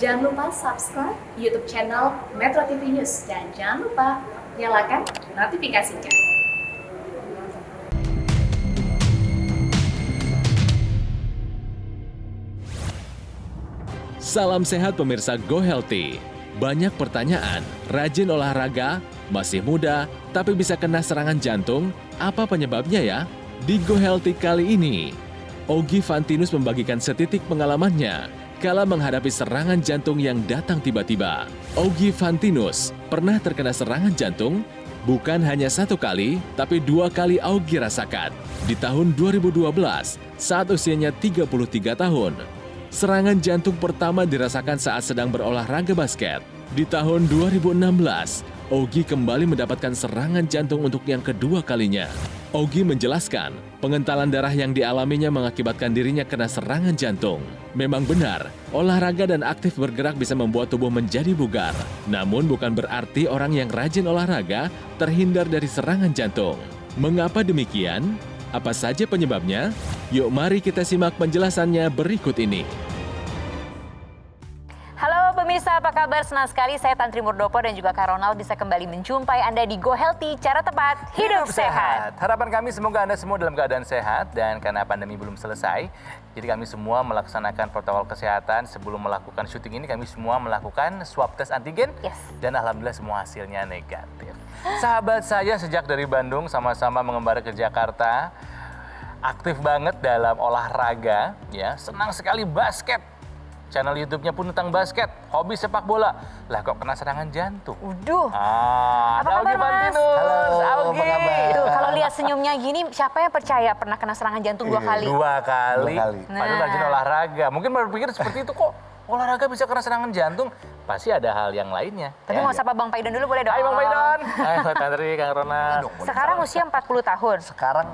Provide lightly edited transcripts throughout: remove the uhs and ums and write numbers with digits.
Jangan lupa subscribe YouTube channel Metro TV News dan jangan lupa nyalakan notifikasinya. Salam sehat pemirsa Go Healthy. Banyak pertanyaan, rajin olahraga, masih muda, tapi bisa kena serangan jantung, apa penyebabnya ya? Di Go Healthy kali ini, Ogi Fantinus membagikan setitik pengalamannya kala menghadapi serangan jantung yang datang tiba-tiba. Ogi Fantinus pernah terkena serangan jantung, bukan hanya 1 kali, tapi 2 kali Ogi rasakan. Di tahun 2012, saat usianya 33 tahun. Serangan jantung pertama dirasakan saat sedang berolahraga basket. Di tahun 2016, Ogi kembali mendapatkan serangan jantung untuk yang kedua kalinya. Ogi menjelaskan, pengentalan darah yang dialaminya mengakibatkan dirinya kena serangan jantung. Memang benar, olahraga dan aktif bergerak bisa membuat tubuh menjadi bugar. Namun bukan berarti orang yang rajin olahraga terhindar dari serangan jantung. Mengapa demikian? Apa saja penyebabnya? Yuk mari kita simak penjelasannya berikut ini. Halo pemirsa, apa kabar? Senang sekali saya Tantri Murdopo dan juga Kak Ronald bisa kembali menjumpai Anda di Go Healthy, cara tepat hidup sehat. Harapan kami semoga Anda semua dalam keadaan sehat dan karena pandemi belum selesai, jadi kami semua melaksanakan protokol kesehatan. Sebelum melakukan syuting ini kami semua melakukan swab tes antigen dan alhamdulillah semua hasilnya negatif. Sahabat saya sejak dari Bandung sama-sama mengembara ke Jakarta, aktif banget dalam olahraga, ya, senang sekali basket. Channel YouTube-nya pun tentang basket, hobi sepak bola. Lah kok kena serangan jantung? Uduh. Ada Ogi Fantinus. Halo, Augie. apa kabar? Tuh, kalau lihat senyumnya gini, siapa yang percaya pernah kena serangan jantung 2 kali? 2 kali. Padahal Nah. rajin olahraga. Mungkin baru pikir seperti itu kok. Olahraga bisa kena serangan jantung. Pasti ada hal yang lainnya. Tapi mau sapa Bang Paidon dulu boleh dong? Hai Bang Paidon. Hai Tantri, Kang Ronald. Sekarang usia 40 tahun. Sekarang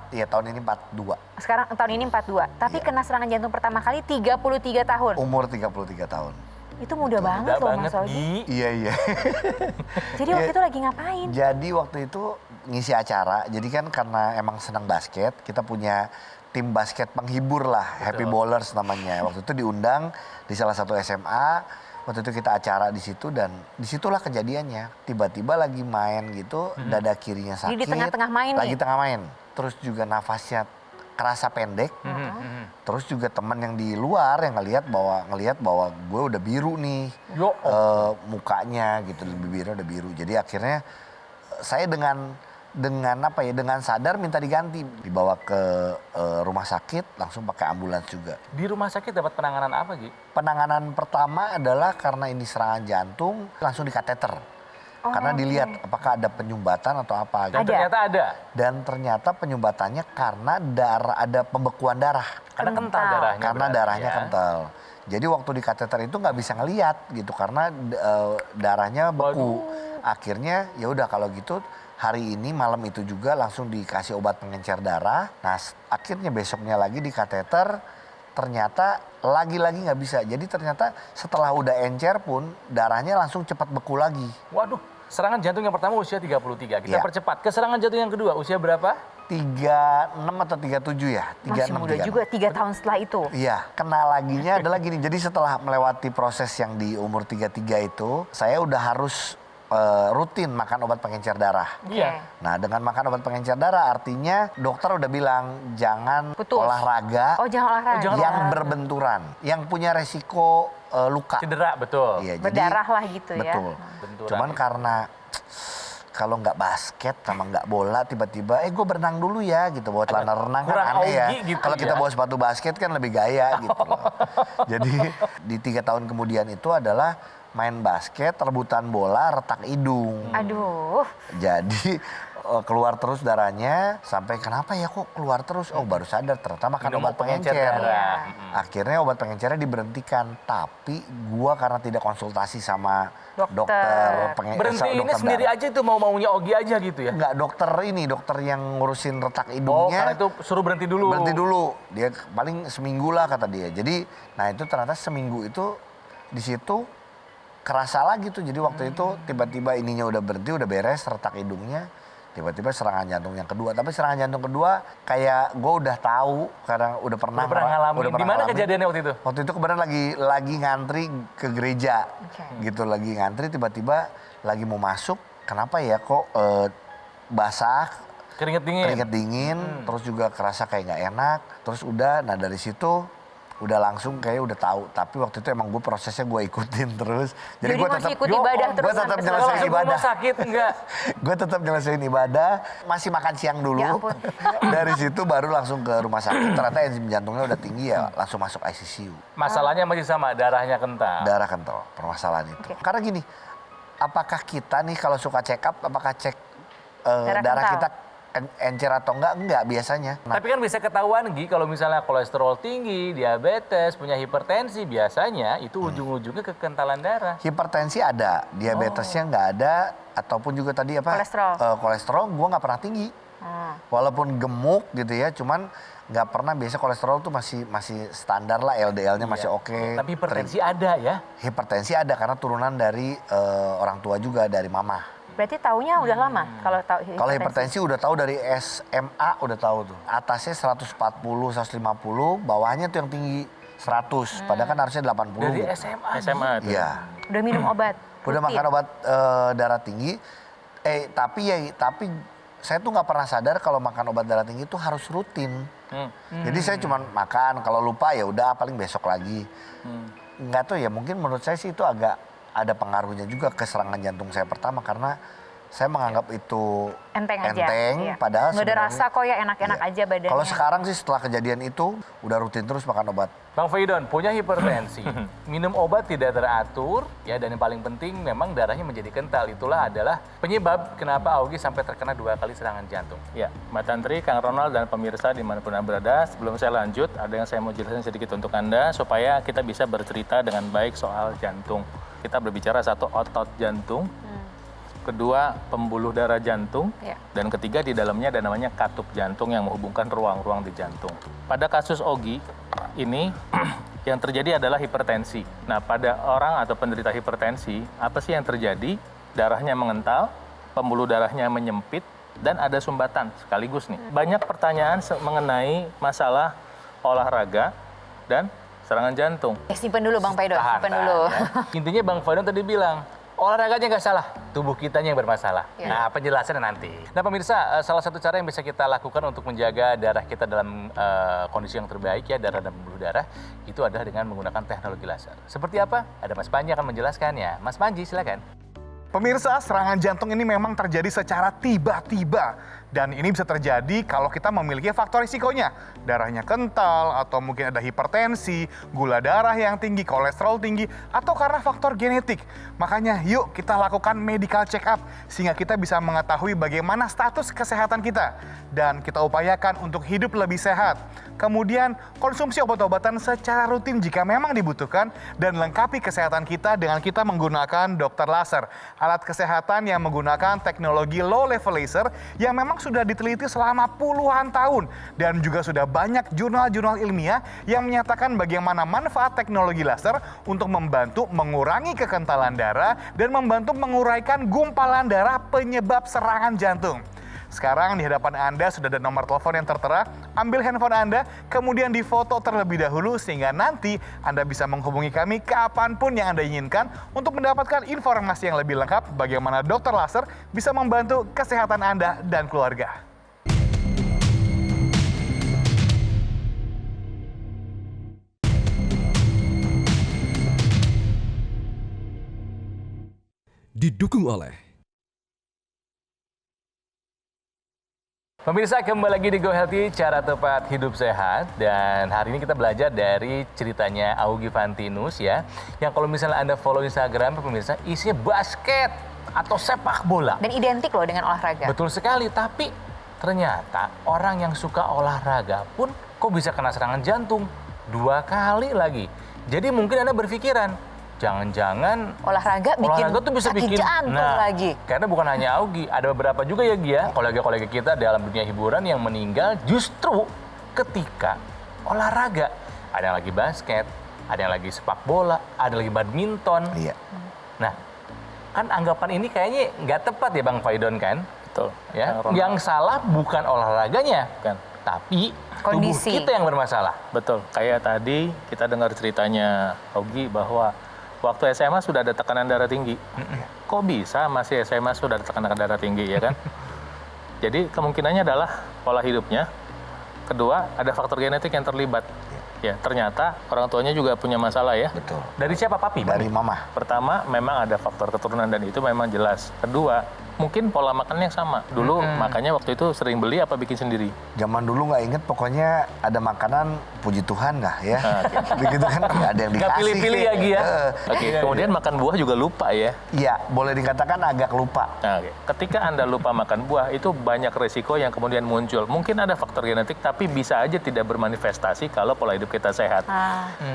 tahun ini 42. Sekarang tahun ini 42. Tapi kena serangan jantung pertama kali 33 tahun. Umur 33 tahun. Itu muda banget Udah loh banget, Mas Ogi. Gi. Iya. Jadi waktu itu lagi ngapain? Jadi waktu itu ngisi acara. Jadi kan karena emang senang basket, kita punya tim basket penghibur lah, Happy Ballers namanya. Waktu itu diundang di salah satu SMA. Waktu itu kita acara di situ dan disitulah kejadiannya. Tiba-tiba lagi main gitu, dada kirinya sakit. Jadi di tengah-tengah main Lagi nih? tengah main. Terus juga nafasnya kerasa pendek. Terus juga teman yang di luar yang ngelihat bahwa gue udah biru nih. Yo. Mukanya gitu, bibirnya udah biru. Jadi akhirnya saya dengan sadar minta diganti, dibawa ke rumah sakit, langsung pakai ambulans juga. Di rumah sakit dapat penanganan apa, Gi? Penanganan pertama adalah karena ini serangan jantung, langsung dikateter. Karena dilihat apakah ada penyumbatan atau apa. Dan Gitu. ternyata ada. Dan ternyata penyumbatannya karena ada pembekuan darah. Karena kental darahnya. Karena berarti darahnya ya. kental. Jadi waktu di kateter itu nggak bisa ngelihat gitu karena darahnya beku. Akhirnya ya udah kalau gitu hari ini malam itu juga langsung dikasih obat pengencer darah. Nah akhirnya besoknya lagi di kateter ternyata lagi-lagi nggak bisa. Jadi ternyata setelah udah encer pun darahnya langsung cepat beku lagi. Waduh, serangan jantung yang pertama usia 33. Kita Iya. percepat. Ke serangan jantung yang kedua usia berapa? 36 atau 37 ya? 36, Masih muda 36. juga 3 tahun setelah itu. Iya, kena laginya adalah gini. Jadi setelah melewati proses yang di umur 33 itu, saya udah harus rutin makan obat pengencer darah. Iya. Nah, dengan makan obat pengencer darah artinya dokter udah bilang jangan Putus. olahraga Oh jangan olahraga. jangan yang berbenturan, yang punya resiko luka. Cedera, betul. Iya, Berdarah lah gitu ya. Betul. Benturan. Cuman karena kalau nggak basket sama nggak bola tiba-tiba gue berenang dulu ya gitu bawa celana renang kan kurang aneh ya. Ogi gitu Kalau kita ya. bawa sepatu basket kan lebih gaya gitu loh. Jadi di 3 tahun kemudian itu adalah main basket, rebutan bola, retak hidung. Aduh. Jadi keluar terus darahnya sampai kenapa ya kok keluar terus? Oh baru sadar ternyata makan Minum obat pengencer. darah. Akhirnya obat pengencernya diberhentikan. Tapi gua karena tidak konsultasi sama Dokter. Berhenti ini dokter sendiri darah. aja itu mau-maunya Ogi aja gitu ya? Enggak, dokter yang ngurusin retak Oh, hidungnya. karena itu suruh berhenti dulu. Berhenti dulu. Dia paling seminggu lah kata dia. Jadi, nah itu ternyata seminggu itu di situ kerasa lagi tuh. Jadi waktu itu tiba-tiba ininya udah berhenti, udah beres retak hidungnya. Tiba-tiba serangan jantung yang kedua. Tapi serangan jantung kedua kayak gue udah tahu karena udah pernah ngalamin. Di mana kejadiannya waktu itu? Waktu itu kebetulan lagi ngantri ke gereja. Gitu lagi ngantri tiba-tiba lagi mau masuk. Kenapa ya kok basah? Keringet dingin. Terus juga kerasa kayak nggak enak. Terus udah, nah dari situ udah langsung kayak udah tahu. Tapi waktu itu emang gue prosesnya gue ikutin terus. Jadi gue tetap ikut ibadah terus. Gue tetap nyelesain ibadah. Sakit enggak? Gue tetap nyelesain ibadah. Masih makan siang dulu. Ya ampun. Dari situ baru langsung ke rumah sakit. Ternyata enzim jantungnya udah tinggi ya langsung masuk ICU. Masalahnya masih sama, darahnya kental. Darah kental, permasalahan itu. Karena gini, apakah kita nih kalau suka check up, apakah cek darah kita encer atau enggak biasanya. Nah, tapi kan bisa ketahuan Gi kalau misalnya kolesterol tinggi, diabetes, punya hipertensi biasanya itu ujung-ujungnya kekentalan darah. Hipertensi ada, diabetesnya nggak ada, ataupun juga tadi apa? Kolesterol gue nggak pernah tinggi. Walaupun gemuk gitu ya, cuman nggak pernah, biasa kolesterol tuh masih standar lah, LDL-nya masih oke. Tapi hipertensi ada ya? Hipertensi ada karena turunan dari orang tua juga, dari mama. Berarti taunya udah lama Kalau hipertensi udah tahu dari SMA, udah tahu tuh. Atasnya 140, 150, bawahnya tuh yang tinggi 100. Padahal kan harusnya 80. Dari gitu. SMA tuh. Iya. Udah minum obat. Udah makan obat darah tinggi. Tapi saya tuh nggak pernah sadar kalau makan obat darah tinggi itu harus rutin. Jadi saya cuma makan, kalau lupa ya udah paling besok lagi. Nggak tahu ya, mungkin menurut saya sih itu agak ada pengaruhnya juga ke serangan jantung saya pertama, karena saya menganggap itu enteng iya. Padahal nggak ada rasa kok ya, enak-enak aja badannya. Kalau sekarang sih setelah kejadian itu udah rutin terus makan obat. Bang Faidon punya hipertensi, minum obat tidak teratur, ya, dan yang paling penting memang darahnya menjadi kental. Itulah adalah penyebab kenapa Augie sampai terkena 2 kali serangan jantung. Ya, Mbak Tantri, Kang Ronald, dan pemirsa dimanapun Anda berada, sebelum saya lanjut, ada yang saya mau jelasin sedikit untuk Anda, supaya kita bisa bercerita dengan baik soal jantung. Kita berbicara satu, otot jantung, kedua, pembuluh darah jantung, dan ketiga di dalamnya ada namanya katup jantung yang menghubungkan ruang-ruang di jantung. Pada kasus Augie ini yang terjadi adalah hipertensi. Nah, pada orang atau penderita hipertensi, apa sih yang terjadi? Darahnya mengental, pembuluh darahnya menyempit, dan ada sumbatan sekaligus nih. Banyak pertanyaan mengenai masalah olahraga dan serangan jantung. Simpen dulu Bang Faidon, simpen dulu. Ya. Intinya Bang Faidon tadi bilang, olahraganya nggak salah, tubuh kitanya yang bermasalah. Nah, penjelasannya nanti. Nah, pemirsa, salah satu cara yang bisa kita lakukan untuk menjaga darah kita dalam kondisi yang terbaik, ya, darah dan pembuluh darah, itu adalah dengan menggunakan teknologi laser. Seperti apa? Ada Mas Panji akan menjelaskannya. Mas Panji, silakan. Pemirsa, serangan jantung ini memang terjadi secara tiba-tiba. Dan ini bisa terjadi kalau kita memiliki faktor risikonya. Darahnya kental, atau mungkin ada hipertensi, gula darah yang tinggi, kolesterol tinggi, atau karena faktor genetik. Makanya yuk kita lakukan medical check up, sehingga kita bisa mengetahui bagaimana status kesehatan kita. Dan kita upayakan untuk hidup lebih sehat. Kemudian konsumsi obat-obatan secara rutin jika memang dibutuhkan, dan lengkapi kesehatan kita dengan kita menggunakan dokter laser. Alat kesehatan yang menggunakan teknologi low level laser yang memang sudah diteliti selama puluhan tahun, dan juga sudah banyak jurnal-jurnal ilmiah yang menyatakan bagaimana manfaat teknologi laser untuk membantu mengurangi kekentalan darah dan membantu menguraikan gumpalan darah penyebab serangan jantung. Sekarang di hadapan Anda sudah ada nomor telepon yang tertera. Ambil handphone Anda, kemudian difoto terlebih dahulu sehingga nanti Anda bisa menghubungi kami kapanpun yang Anda inginkan untuk mendapatkan informasi yang lebih lengkap bagaimana dokter laser bisa membantu kesehatan Anda dan keluarga. Didukung oleh Pemirsa, kembali lagi di Go Healthy, cara tepat hidup sehat. Dan hari ini kita belajar dari ceritanya Augie Fantinus, ya. Yang kalau misalnya Anda follow Instagram, pemirsa, isinya basket atau sepak bola. Dan identik loh dengan olahraga. Betul sekali, tapi ternyata orang yang suka olahraga pun kok bisa kena serangan jantung 2 kali lagi. Jadi mungkin Anda berpikiran, jangan-jangan olahraga tuh bisa bikin jantung lagi. Karena bukan hanya Augie, ada beberapa juga ya Gia, kolega-kolega kita dalam dunia hiburan yang meninggal justru ketika olahraga. Ada yang lagi basket, ada yang lagi sepak bola, ada lagi badminton. Iya. Nah, kan anggapan ini kayaknya nggak tepat ya Bang Faidon kan? Betul. Ya. Ronald. Yang salah bukan olahraganya, Bukan. tapi Kondisi. tubuh kita yang bermasalah. Betul. Kayak tadi kita dengar ceritanya Ogi bahwa waktu SMA sudah ada tekanan darah tinggi. Kok bisa masih SMA sudah ada tekanan darah tinggi, ya kan? Jadi kemungkinannya adalah pola hidupnya. Kedua, ada faktor genetik yang terlibat. Ya, ternyata orang tuanya juga punya masalah ya. Betul. Dari siapa, Papi? Dari mama. Pertama, memang ada faktor keturunan dan itu memang jelas. Kedua, mungkin pola makannya sama. Dulu makanya waktu itu sering beli apa bikin sendiri. Zaman dulu nggak inget, pokoknya ada makanan puji Tuhan nggak ya. Begitu kan nggak ada yang Nggak dikasih. pilih-pilih ya, Gi ya? Oke, kemudian makan buah juga lupa ya. Iya, boleh dikatakan agak lupa. Nah, oke. Ketika Anda lupa makan buah, itu banyak resiko yang kemudian muncul. Mungkin ada faktor genetik, tapi bisa aja tidak bermanifestasi kalau pola hidup kita sehat.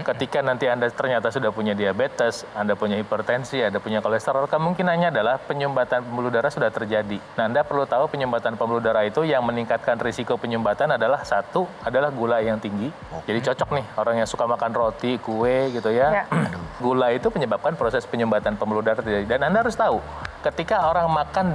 Ketika nanti Anda ternyata sudah punya diabetes, Anda punya hipertensi, Anda punya kolesterol, kemungkinannya adalah penyumbatan pembuluh darah sudah terjadi. Nah, Anda perlu tahu penyumbatan pembuluh darah itu yang meningkatkan risiko penyumbatan adalah satu, adalah gula yang tinggi. Jadi cocok nih, orang yang suka makan roti, kue gitu ya. Gula itu menyebabkan proses penyumbatan pembuluh darah terjadi. Dan Anda harus tahu, ketika orang makan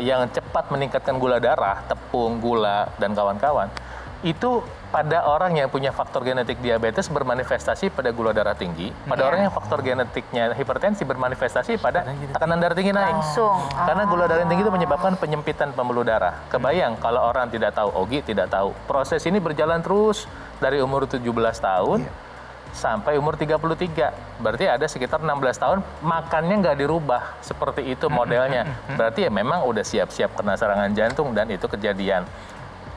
yang cepat meningkatkan gula darah, tepung, gula, dan kawan-kawan, itu pada orang yang punya faktor genetik diabetes bermanifestasi pada gula darah tinggi, pada orang yang faktor genetiknya hipertensi bermanifestasi pada tekanan darah tinggi naik. Langsung. Karena gula darah tinggi itu menyebabkan penyempitan pembuluh darah. Kebayang kalau orang tidak tahu, Ogi tidak tahu. Proses ini berjalan terus dari umur 17 tahun sampai umur 33. Berarti ada sekitar 16 tahun makannya nggak dirubah. Seperti itu modelnya. Berarti ya memang udah siap-siap kena serangan jantung dan itu kejadian.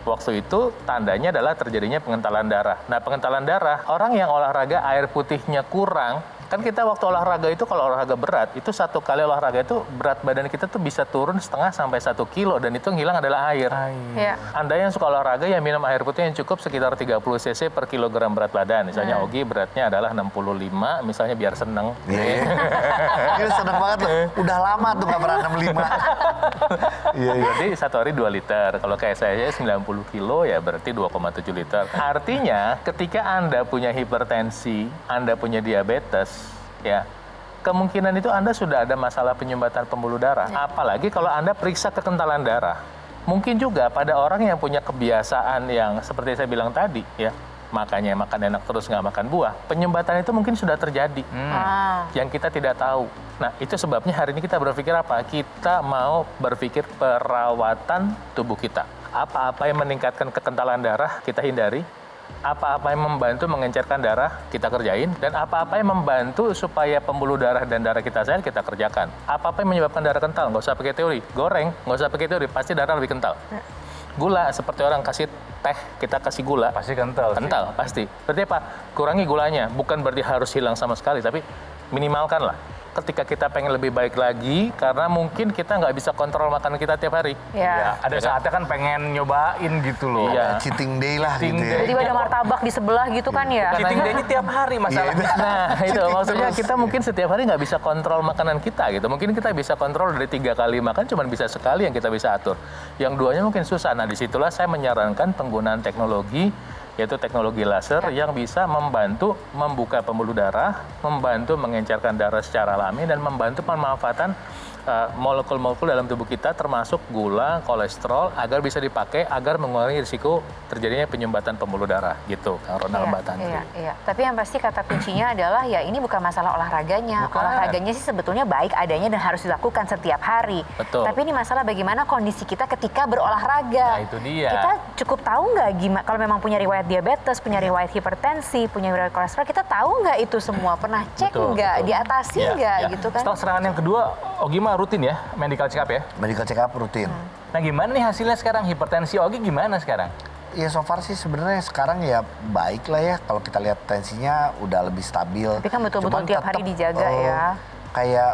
Waktu itu tandanya adalah terjadinya pengentalan darah. Nah, pengentalan darah, orang yang olahraga air putihnya kurang, kan kita waktu olahraga itu kalau olahraga berat, itu satu kali olahraga itu berat badan kita tuh bisa turun 0,5 sampai 1 kilo dan itu yang hilang adalah air. Iya. Anda yang suka olahraga ya minum air putih yang cukup sekitar 30 cc per kilogram berat badan. Misalnya Ogi beratnya adalah 65, misalnya biar seneng. Ini seneng banget loh. Udah lama tuh nggak pernah 65. Jadi satu hari 2 liter. Kalau kayak saya 90 kilo ya berarti 2,7 liter. Artinya ketika Anda punya hipertensi, Anda punya diabetes, ya kemungkinan itu Anda sudah ada masalah penyumbatan pembuluh darah. Apalagi kalau Anda periksa kekentalan darah. Mungkin juga pada orang yang punya kebiasaan yang seperti saya bilang tadi, ya makanya makan enak terus nggak makan buah, penyumbatan itu mungkin sudah terjadi yang kita tidak tahu. Nah, itu sebabnya hari ini kita berpikir apa? Kita mau berpikir perawatan tubuh kita. Apa-apa yang meningkatkan kekentalan darah kita hindari. Apa-apa yang membantu mengencerkan darah kita kerjain, dan apa-apa yang membantu supaya pembuluh darah dan darah kita sehat kita kerjakan. Apa-apa yang menyebabkan darah kental, nggak usah pakai teori. Goreng, nggak usah pakai teori, pasti darah lebih kental. Gula, seperti orang kasih teh, kita kasih gula. Pasti kental. Kental, pasti. Berarti apa? Kurangi gulanya. Bukan berarti harus hilang sama sekali, tapi minimalkan lah. Ketika kita pengen lebih baik lagi, karena mungkin kita nggak bisa kontrol makanan kita tiap hari. Ya. Ada saatnya kan pengen nyobain gitu loh. Iya. Cheating day lah gitu ya. Tiba-tiba ada martabak di sebelah gitu kan ya. Cheating day-nya tiap hari masalahnya. Nah, itu maksudnya kita mungkin setiap hari nggak bisa kontrol makanan kita gitu. Mungkin kita bisa kontrol dari 3 kali makan, cuma bisa sekali yang kita bisa atur. Yang duanya mungkin susah. Nah, disitulah saya menyarankan penggunaan teknologi, yaitu teknologi laser yang bisa membantu membuka pembuluh darah, membantu mengencerkan darah secara alami, dan membantu pemanfaatan molekul-molekul dalam tubuh kita termasuk gula, kolesterol agar bisa dipakai agar mengurangi risiko terjadinya penyumbatan pembuluh darah gitu, Kang Ronald, Mbak Tantri. Iya. Tapi yang pasti kata kuncinya adalah ya ini bukan masalah olahraganya. Bukan. Olahraganya sih sebetulnya baik adanya dan harus dilakukan setiap hari. Betul. Tapi ini masalah bagaimana kondisi kita ketika berolahraga. Nah, itu dia. Kita cukup tahu nggak gimana kalau memang punya riwayat diabetes, punya riwayat hipertensi, punya riwayat kolesterol, kita tahu nggak itu semua? Pernah cek nggak? Diatasi nggak gitu kan? Setelah serangan yang kedua, Ogi mah rutin ya, medical check up ya? Medical check up rutin. Nah, gimana nih hasilnya sekarang? Hipertensi Ogi gimana sekarang? Ya so far sih sebenarnya sekarang ya baik lah ya. Kalau kita lihat tensinya udah lebih stabil. Tapi kan betul-betul Cuman tiap hari tetep, dijaga ya. Kayak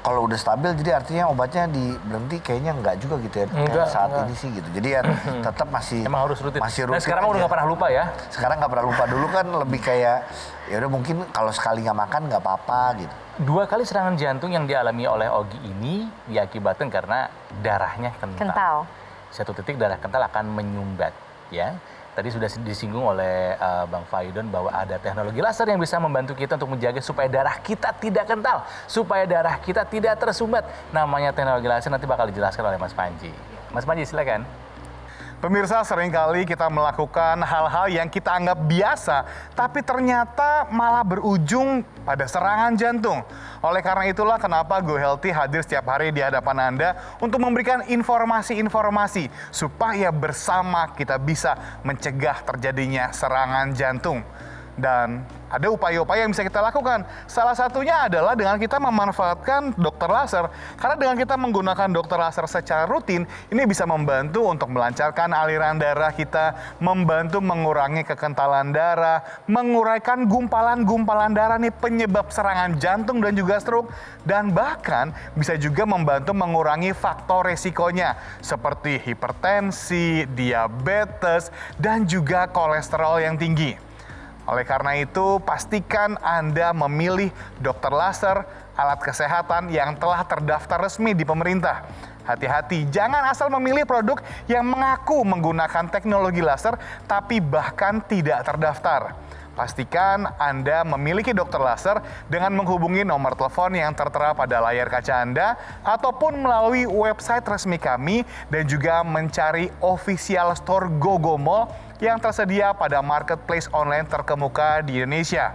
kalau udah stabil jadi artinya obatnya berhenti kayaknya enggak juga gitu ya. Saat ini sih gitu. Jadi ya tetap masih Emang harus rutin. Masih Nah, rutin. sekarang udah aja. nggak pernah lupa ya? Sekarang nggak pernah lupa. Dulu kan lebih kayak ya udah mungkin kalau sekali nggak makan nggak apa-apa gitu. 2 kali serangan jantung yang dialami oleh Ogi ini diakibatkan karena darahnya kental. Satu titik darah kental akan menyumbat, ya. Tadi sudah disinggung oleh Bang Faidon bahwa ada teknologi laser yang bisa membantu kita untuk menjaga supaya darah kita tidak kental, supaya darah kita tidak tersumbat. Namanya teknologi laser, nanti bakal dijelaskan oleh Mas Panji. Mas Panji, silakan. Pemirsa, seringkali kita melakukan hal-hal yang kita anggap biasa, tapi ternyata malah berujung pada serangan jantung. Oleh karena itulah kenapa Go Healthy hadir setiap hari di hadapan Anda untuk memberikan informasi-informasi supaya bersama kita bisa mencegah terjadinya serangan jantung. Dan ada upaya-upaya yang bisa kita lakukan. Salah satunya adalah dengan kita memanfaatkan dokter laser. Karena dengan kita menggunakan dokter laser secara rutin, ini bisa membantu untuk melancarkan aliran darah kita, membantu mengurangi kekentalan darah, menguraikan gumpalan-gumpalan darah nih penyebab serangan jantung dan juga stroke, dan bahkan bisa juga membantu mengurangi faktor resikonya seperti hipertensi, diabetes, dan juga kolesterol yang tinggi. Oleh karena itu, pastikan Anda memilih dokter laser, alat kesehatan yang telah terdaftar resmi di pemerintah. Hati-hati, jangan asal memilih produk yang mengaku menggunakan teknologi laser, tapi bahkan tidak terdaftar. Pastikan Anda memiliki dokter laser dengan menghubungi nomor telepon yang tertera pada layar kaca Anda, ataupun melalui website resmi kami, dan juga mencari official store GoGo Mall yang tersedia pada marketplace online terkemuka di Indonesia.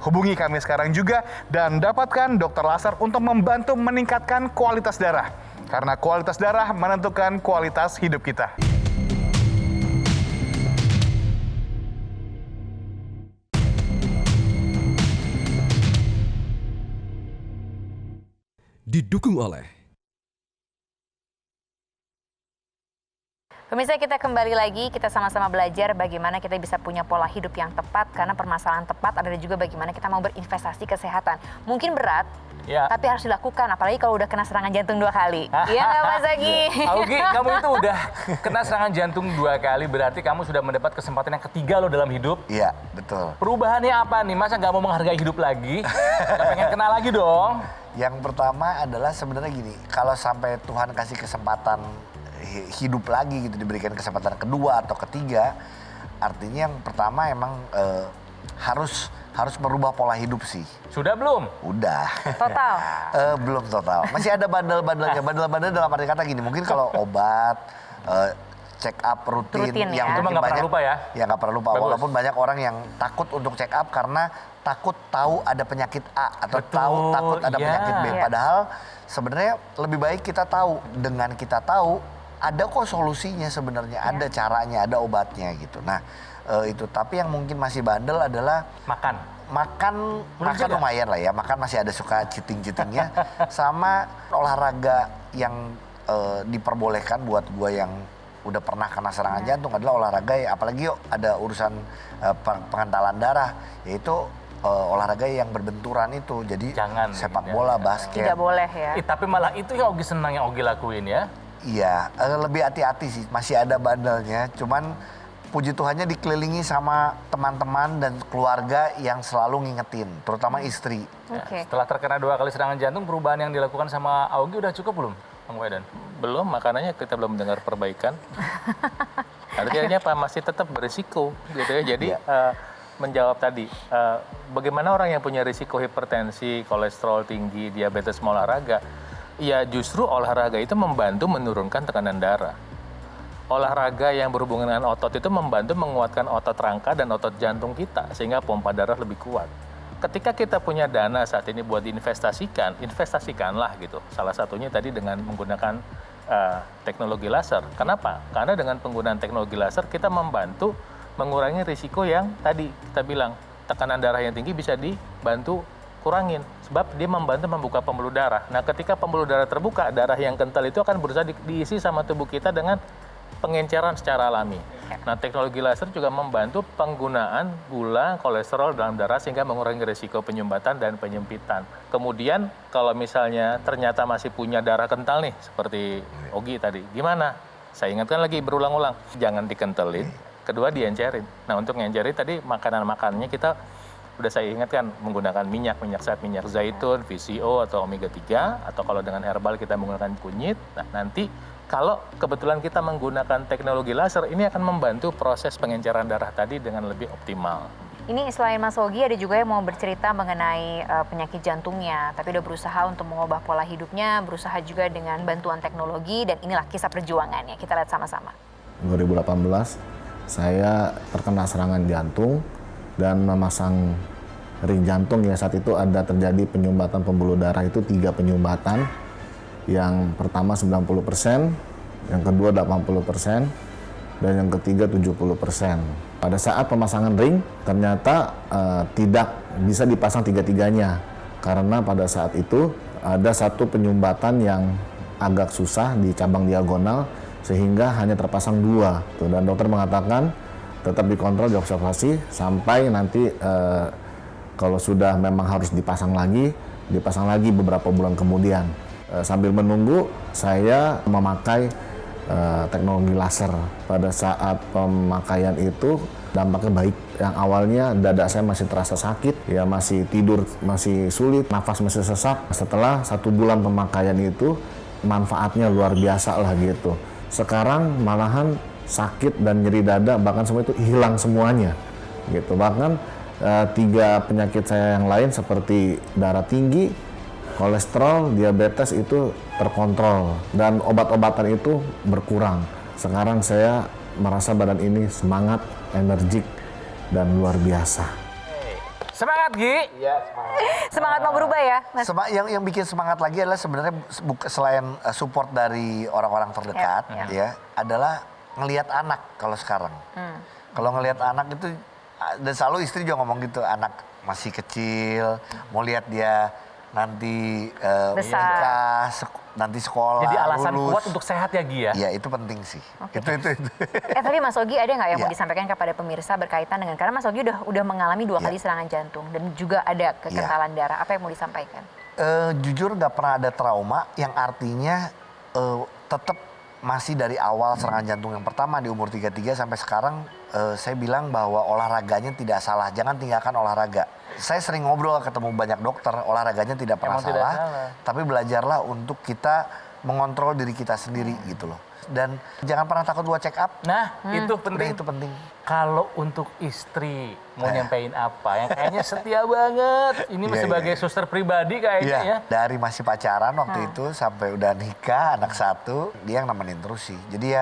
Hubungi kami sekarang juga dan dapatkan dokter laser untuk membantu meningkatkan kualitas darah. Karena kualitas darah menentukan kualitas hidup kita. Didukung oleh Pemirsa, kita kembali lagi, kita sama-sama belajar bagaimana kita bisa punya pola hidup yang tepat, karena permasalahan tepat ada juga bagaimana kita mau berinvestasi kesehatan. Mungkin berat, Ya. tapi harus dilakukan, apalagi kalau udah kena serangan jantung 2 kali. Iya nggak, Mas Zaki? Augie, kamu itu udah kena serangan jantung 2 kali, berarti kamu sudah mendapat kesempatan yang ketiga loh dalam hidup. Iya, betul. Perubahannya apa nih? Masa nggak mau menghargai hidup lagi? Nggak pengen kena lagi dong? Yang pertama adalah sebenarnya gini, kalau sampai Tuhan kasih kesempatan hidup lagi gitu, diberikan kesempatan kedua atau ketiga, artinya yang pertama emang harus merubah pola hidup sih. Sudah belum? Udah. Total? Belum total. Masih ada bandel-bandelnya. Bandel-bandel dalam arti kata gini, mungkin kalau obat, check up rutin Rutin, ya. yang Itu mah mungkin nggak pernah banyak, lupa ya? Ya nggak pernah lupa. Bagus. Walaupun banyak orang yang takut untuk check up karena takut tahu ada penyakit A atau Betul, takut ada iya. penyakit B. Iya. Padahal sebenarnya lebih baik kita tahu. Dengan kita tahu, ada kok solusinya sebenarnya, ada caranya, ada obatnya gitu. Nah itu. Tapi yang mungkin masih bandel adalah makan lumayan lah ya, makan masih ada suka cheating-cheatingnya, sama olahraga yang diperbolehkan buat gue yang udah pernah kena serangan jantung adalah olahraga, apalagi ada urusan pengentalan darah, yaitu olahraga yang berbenturan itu, jadi Jangan, sepak ya. bola, basket. Tidak boleh ya. Tapi malah itu yang Augie senang yang Augie lakuin ya. Iya, lebih hati-hati sih, masih ada bandelnya, cuman puji Tuhannya dikelilingi sama teman-teman dan keluarga yang selalu ngingetin, terutama istri. Oke. Setelah terkena 2 kali serangan jantung, perubahan yang dilakukan sama Augie udah cukup belum, Bang Wedan? Belum, makanya kita belum mendengar perbaikan. Artinya apa? Masih tetap berisiko gitu ya. Jadi menjawab tadi, bagaimana orang yang punya risiko hipertensi, kolesterol tinggi, diabetes mau olahraga, ya justru olahraga itu membantu menurunkan tekanan darah. Olahraga yang berhubungan dengan otot itu membantu menguatkan otot rangka dan otot jantung kita, sehingga pompa darah lebih kuat. Ketika kita punya dana saat ini buat diinvestasikan, investasikanlah gitu. Salah satunya tadi dengan menggunakan teknologi laser. Kenapa? Karena dengan penggunaan teknologi laser kita membantu mengurangi risiko yang tadi kita bilang, tekanan darah yang tinggi bisa dibantu kurangin, sebab dia membantu membuka pembuluh darah. Nah, ketika pembuluh darah terbuka, darah yang kental itu akan berusaha diisi sama tubuh kita dengan pengenceran secara alami. Nah, teknologi laser juga membantu penggunaan gula, kolesterol dalam darah sehingga mengurangi risiko penyumbatan dan penyempitan. Kemudian kalau misalnya ternyata masih punya darah kental nih, seperti Augie tadi, gimana? Saya ingatkan lagi berulang-ulang, jangan dikentelin, kedua diencerin. Nah, untuk ngencerin tadi makanan-makanannya kita udah saya ingatkan menggunakan minyak zaitun, VCO atau omega 3, atau kalau dengan herbal kita menggunakan kunyit. Nah, nanti kalau kebetulan kita menggunakan teknologi laser, ini akan membantu proses pengenceran darah tadi dengan lebih optimal. Ini selain Mas Ogi ada juga yang mau bercerita mengenai penyakit jantungnya, tapi udah berusaha untuk mengubah pola hidupnya, berusaha juga dengan bantuan teknologi, dan inilah kisah perjuangannya. Kita lihat sama-sama. 2018 saya terkena serangan jantung dan memasang ring jantung. Ya, saat itu ada terjadi penyumbatan pembuluh darah itu 3 penyumbatan. Yang pertama 90%, yang kedua 80%, dan yang ketiga 70%. Pada saat pemasangan ring, ternyata tidak bisa dipasang tiga-tiganya. Karena pada saat itu ada satu penyumbatan yang agak susah di cabang diagonal, sehingga hanya terpasang 2. Dan dokter mengatakan tetap dikontrol, diobservasi, sampai nanti kalau sudah memang harus dipasang lagi beberapa bulan kemudian. Sambil menunggu, saya memakai teknologi laser. Pada saat pemakaian itu dampaknya baik. Yang awalnya dada saya masih terasa sakit, ya masih tidur masih sulit, nafas masih sesak. Setelah 1 bulan pemakaian itu manfaatnya luar biasa lah gitu. Sekarang malahan sakit dan nyeri dada bahkan semua itu hilang semuanya gitu. Bahkan 3 penyakit saya yang lain seperti darah tinggi, kolesterol, diabetes itu terkontrol dan obat-obatan itu berkurang. Sekarang saya merasa badan ini semangat, energik, dan luar biasa. Semangat, Gi! Iya, Semangat mau berubah ya, Mas? Yang bikin semangat lagi adalah sebenarnya selain support dari orang-orang terdekat, ya, adalah ngelihat anak kalau sekarang. Kalau ngelihat anak itu, dan selalu istri juga ngomong gitu, anak masih kecil, mau lihat dia nanti nikah, nanti sekolah, Jadi alasan lulus. kuat untuk sehat ya, Gi ya? Iya, itu penting sih. Oke. Itu. Tapi Mas Ogi ada nggak yang mau Ya. disampaikan kepada pemirsa berkaitan dengan, karena Mas Ogi udah mengalami 2 kali serangan jantung dan juga ada kekentalan darah. Apa yang mau disampaikan? Jujur nggak pernah ada trauma, yang artinya tetap masih dari awal serangan jantung yang pertama di umur 33 sampai sekarang, saya bilang bahwa olahraganya tidak salah. Jangan tinggalkan olahraga. Saya sering ngobrol, ketemu banyak dokter, olahraganya tidak pernah Emang tidak salah, salah. tapi belajarlah untuk kita mengontrol diri kita sendiri gitu loh. Dan jangan pernah takut buat check up. Nah, itu penting. Itu penting. Kalau untuk istri mau nyampein apa? Yang kayaknya setia banget. Ini Iya, sebagai suster pribadi kayaknya ya. Dari masih pacaran waktu itu sampai udah nikah, anak 1, dia yang nemenin terus sih. Jadi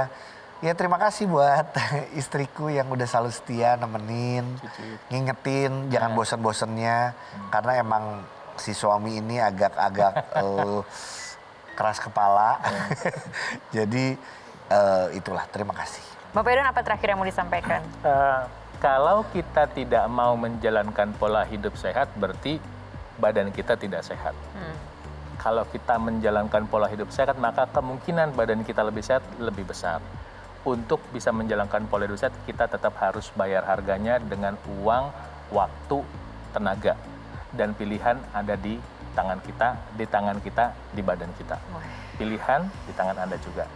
ya terima kasih buat istriku yang udah selalu setia nemenin, ngingetin, jangan bosen-bosennya. Karena emang si suami ini agak-agak keras kepala. Jadi itulah, terima kasih. Bapak Edon, apa terakhir yang mau disampaikan? Kalau kita tidak mau menjalankan pola hidup sehat, berarti badan kita tidak sehat. Kalau kita menjalankan pola hidup sehat, maka kemungkinan badan kita lebih sehat lebih besar. Untuk bisa menjalankan pola hidup sehat, kita tetap harus bayar harganya dengan uang, waktu, tenaga. Dan pilihan ada di tangan kita, di badan kita. Pilihan di tangan Anda juga.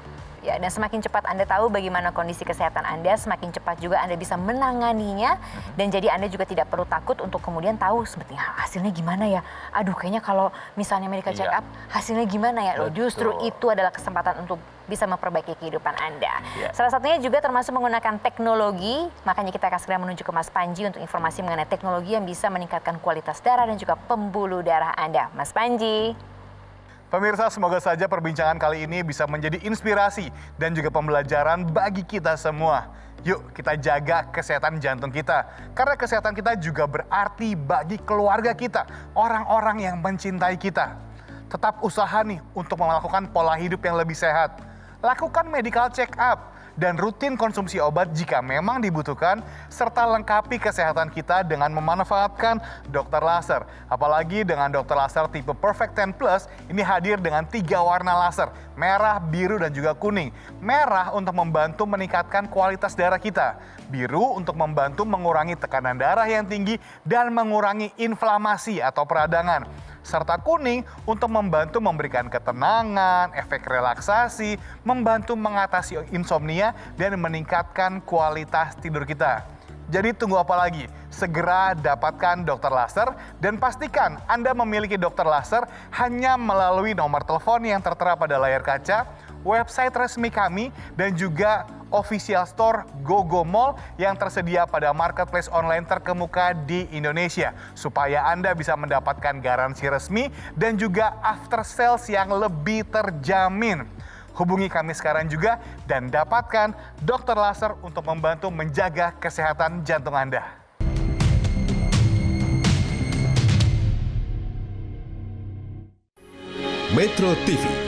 Ya, dan semakin cepat Anda tahu bagaimana kondisi kesehatan Anda, semakin cepat juga Anda bisa menanganinya, dan jadi Anda juga tidak perlu takut untuk kemudian tahu sebetulnya hasilnya gimana ya. Aduh, kayaknya kalau misalnya medical check up, hasilnya gimana ya. Loh, justru itu adalah kesempatan untuk bisa memperbaiki kehidupan Anda. Salah satunya juga termasuk menggunakan teknologi, makanya kita akan segera menuju ke Mas Panji untuk informasi mengenai teknologi yang bisa meningkatkan kualitas darah dan juga pembuluh darah Anda. Mas Panji. Pemirsa, semoga saja perbincangan kali ini bisa menjadi inspirasi dan juga pembelajaran bagi kita semua. Yuk kita jaga kesehatan jantung kita, karena kesehatan kita juga berarti bagi keluarga kita, orang-orang yang mencintai kita. Tetap usaha nih untuk melakukan pola hidup yang lebih sehat. Lakukan medical check up dan rutin konsumsi obat jika memang dibutuhkan, serta lengkapi kesehatan kita dengan memanfaatkan dokter laser. Apalagi dengan dokter laser tipe Perfect 10 Plus, ini hadir dengan 3 warna laser, merah, biru, dan juga kuning. Merah untuk membantu meningkatkan kualitas darah kita. Biru untuk membantu mengurangi tekanan darah yang tinggi dan mengurangi inflamasi atau peradangan. Serta kuning untuk membantu memberikan ketenangan, efek relaksasi, membantu mengatasi insomnia, dan meningkatkan kualitas tidur kita. Jadi tunggu apa lagi? Segera dapatkan dokter laser dan pastikan Anda memiliki dokter laser hanya melalui nomor telepon yang tertera pada layar kaca, website resmi kami, dan juga official store GoGo Mall yang tersedia pada marketplace online terkemuka di Indonesia, supaya Anda bisa mendapatkan garansi resmi dan juga after sales yang lebih terjamin. Hubungi kami sekarang juga dan dapatkan dokter laser untuk membantu menjaga kesehatan jantung Anda. Metro TV